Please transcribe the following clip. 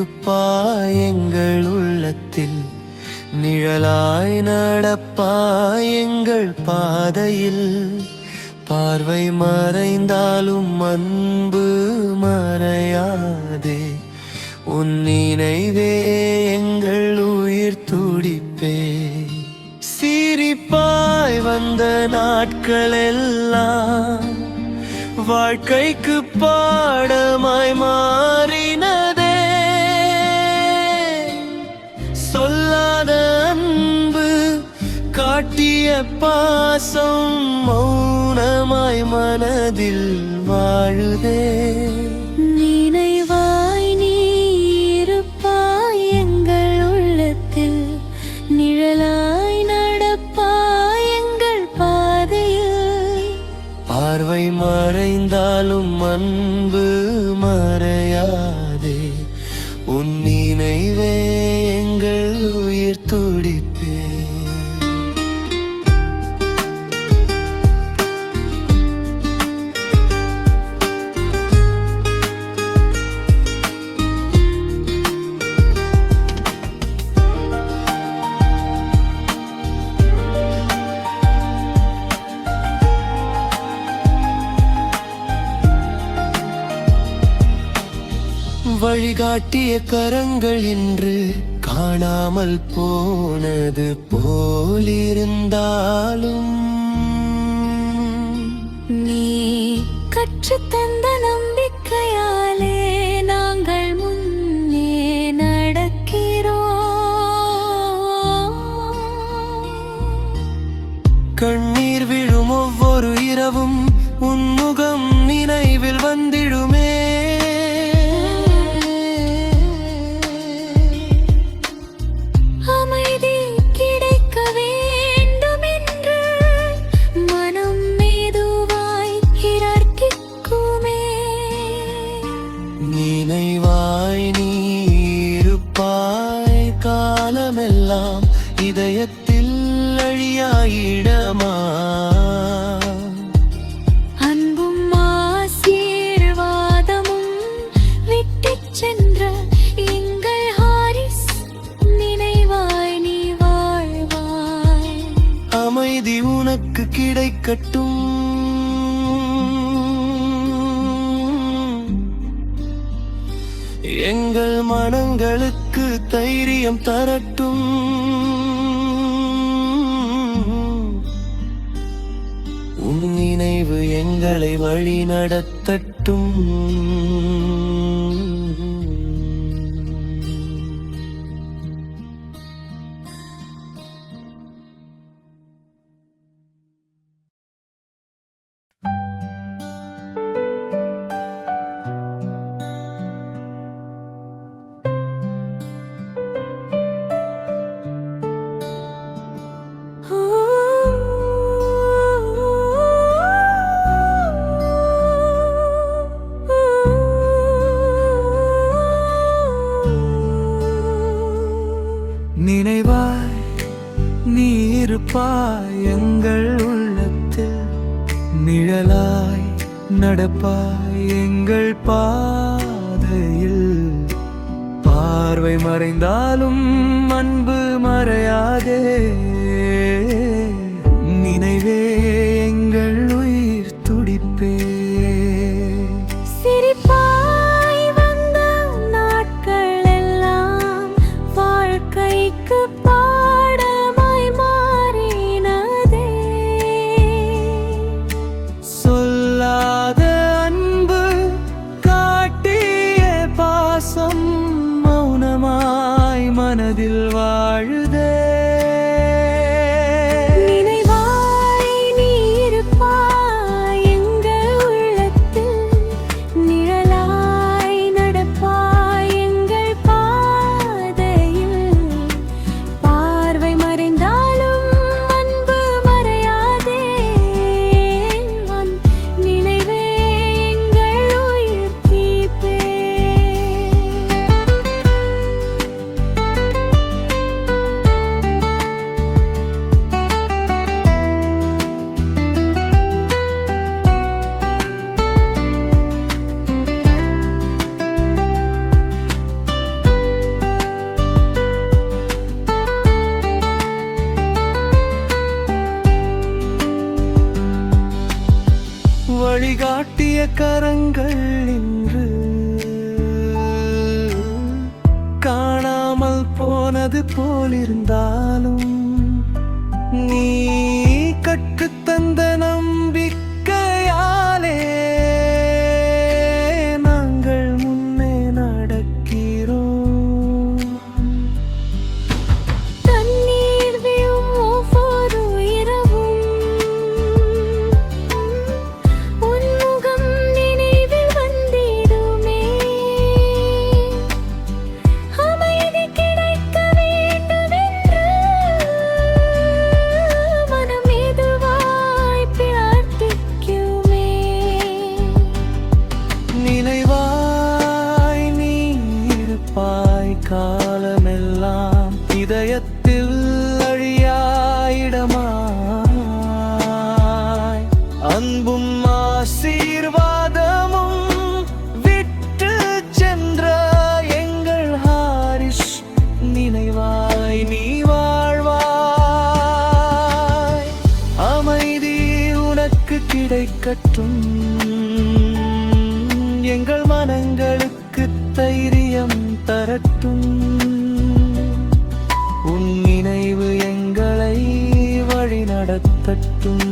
இருப்பாய் எங்கள் உள்ளத்தில், நிழலாய் நடப்பாய் எங்கள் பாதையில். பார்வை மறைந்தாலும் அன்பு மறையாதே, உன் நினைவே எங்கள் உயிர் துடிப்பே. சிரிப்பாய் வந்த நாட்களெல்லாம் வாழ்க்கைக்கு பாடமாய் மாறினதே. சொல்லாத அன்பு காட்டிய பாசம் மௌனமாய் மனதில் வாழுதே. நினைவாய் நீ இருப்பாய் எங்கள் உள்ளத்தில், நிழலாய் நடப்பாய் எங்கள் பாதையில். பார்வை மறைந்தாலும் அன்பு மறையாதே, உன் நினைவே எங்கள் உயிர் துடிப்பே. வழிகாட்டிய கரங்கள் இன்று காணாமல் போனது போலிருந்தாலும், நீ கற்றுத்தந்த நம்பிக்கையாலே நாங்கள் முன்னே நடக்கிறோம். கண்ணீர் விழும் ஒவ்வொரு இரவும் உன் முகம் நினைவில் வந்திடுமே. நினைவாய் நீ இருப்பாய் காலமெல்லாம் இதயத்தில் அழியாயிடமா. அன்பும் ஆசீர்வாதமும் விட்டுச் சென்ற எங்கள் ஹாரிஸ், நினைவாய் நீ வாழ்வாய். அமைதி உனக்கு கிடைக்கட்டும், எங்கள் மனங்களுக்கு தைரியம் தரட்டும். உன் நினைவு எங்களை வழி நடத்தட்டும். நினைவாய் நீ இருப்பாய் எங்கள் உள்ளத்தில், நிழலாய் நடப்பாய் எங்கள் பாதையில். பார்வை மறைந்தாலும் அன்பு மறையாதே, நினைவே எங்கள் உயிர் துடிப்பே. சிரிப்பாய் வந்த நாட்களெல்லாம் வாழ்க்கைக்கு பாடமாய் மாறினதே. சொல்லாத அன்பு காட்டிய பாசம் மௌனமாய் மனதில் வாழுதே. கரங்கள் இன்று காணாமல் போனது போலிருந்தாலும் நீ கற்றுத்தந்த நம்பிக்கையாலே நாங்கள் முன்னே நடக்கிறோம். தண்ணீர் விழும் ஒவ்வொரு இரவும் உன் முகம் நினைவில் வந்திடுமே. அமைதி கிடைக்க வேண்டுமென்று மனம் மெதுவாய் பிரார்த்திக்குமே. நினைவாய் நீ இருப்பாய் காலமெல்லாம் இதயத்தில் அழியாயிடமாய். அன்பும் ஆசீர்வாதமும் விட்டு சென்ற எங்கள் ஹாரிஸ் நினைவாய் நீ வாழ்வாய். அமைதி உனக்கு கிடைக்கட்டும், எங்கள் மனங்களுக்கு தைரியம் தரட்டும். உன் நினைவு எங்களை வழி நடத்தட்டும்.